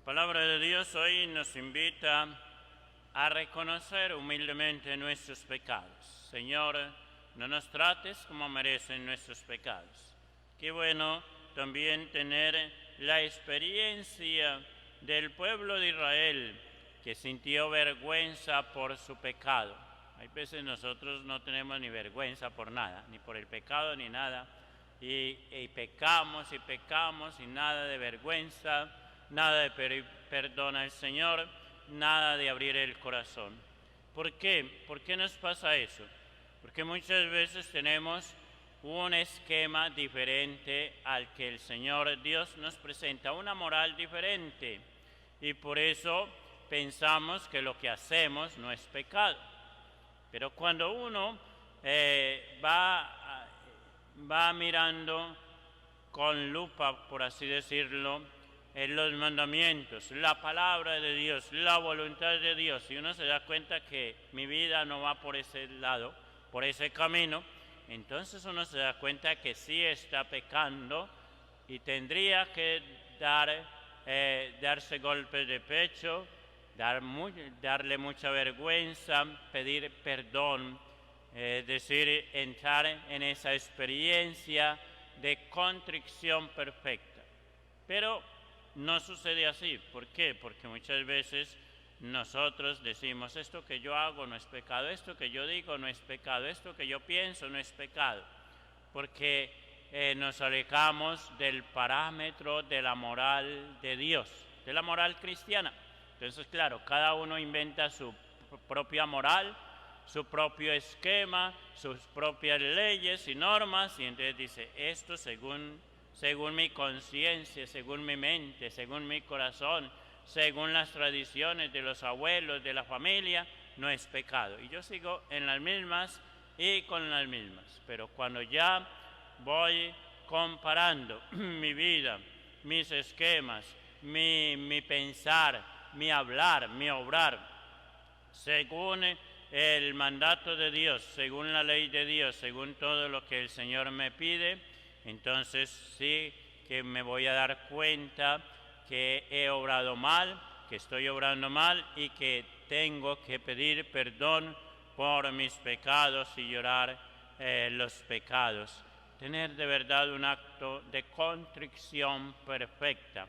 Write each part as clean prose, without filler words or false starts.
Palabra de Dios hoy nos invita a reconocer humildemente nuestros pecados. Señor, no nos trates como merecen nuestros pecados. Qué bueno también tener la experiencia del pueblo de Israel que sintió vergüenza por su pecado. Hay veces nosotros no tenemos ni vergüenza por nada, ni por el pecado ni nada, y pecamos y nada de vergüenza, nada de pedir perdón al Señor, nada de abrir el corazón. ¿Por qué? ¿Por qué nos pasa eso? Porque muchas veces tenemos un esquema diferente al que el Señor Dios nos presenta, una moral diferente, y por eso pensamos que lo que hacemos no es pecado. Pero cuando uno va mirando con lupa, por así decirlo, en los mandamientos, la palabra de Dios, la voluntad de Dios, y uno se da cuenta que mi vida no va por ese lado, por ese camino, entonces uno se da cuenta que sí está pecando y tendría que darse golpes de pecho, darle mucha vergüenza, pedir perdón, es decir, entrar en esa experiencia de contrición perfecta. Pero no sucede así. ¿Por qué? Porque muchas veces nosotros decimos, esto que yo hago no es pecado, esto que yo digo no es pecado, esto que yo pienso no es pecado, porque nos alejamos del parámetro de la moral de Dios, de la moral cristiana. Entonces, claro, cada uno inventa su propia moral, su propio esquema, sus propias leyes y normas, y entonces dice, esto según mi conciencia, según mi mente, según mi corazón, según las tradiciones de los abuelos, de la familia, no es pecado. Y yo sigo en las mismas y con las mismas. Pero cuando ya voy comparando mi vida, mis esquemas, mi pensar, mi hablar, mi obrar, según el mandato de Dios, según la ley de Dios, según todo lo que el Señor me pide, entonces sí que me voy a dar cuenta que he obrado mal, que estoy obrando mal y que tengo que pedir perdón por mis pecados y llorar los pecados. Tener de verdad un acto de contrición perfecta.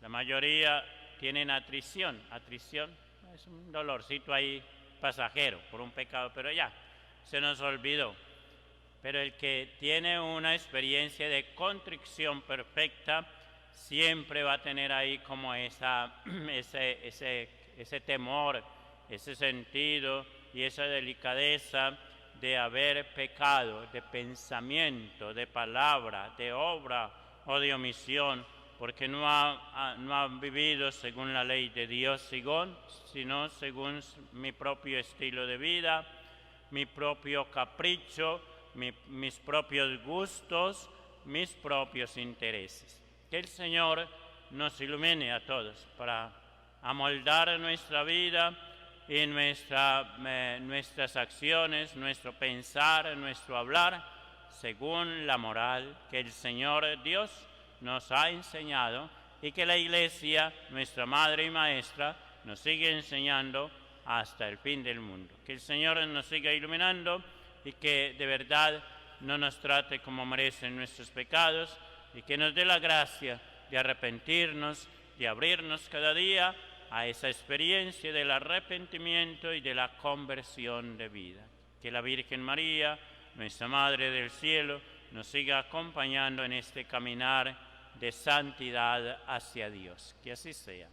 La mayoría tienen atrición. Atrición es un dolorcito ahí pasajero por un pecado, pero ya se nos olvidó. Pero el que tiene una experiencia de contrición perfecta siempre va a tener ahí como ese temor, ese sentido y esa delicadeza de haber pecado, de pensamiento, de palabra, de obra o de omisión, porque no ha vivido según la ley de Dios, sino según mi propio estilo de vida, mi propio capricho, mis propios gustos, mis propios intereses. Que el Señor nos ilumine a todos para amoldar nuestra vida y nuestras acciones, nuestro pensar, nuestro hablar, según la moral que el Señor Dios nos ha enseñado y que la Iglesia, nuestra Madre y Maestra, nos sigue enseñando hasta el fin del mundo. Que el Señor nos siga iluminando y que de verdad no nos trate como merecen nuestros pecados y que nos dé la gracia de arrepentirnos, de abrirnos cada día a esa experiencia del arrepentimiento y de la conversión de vida. Que la Virgen María, nuestra Madre del Cielo, nos siga acompañando en este caminar de santidad hacia Dios. Que así sea.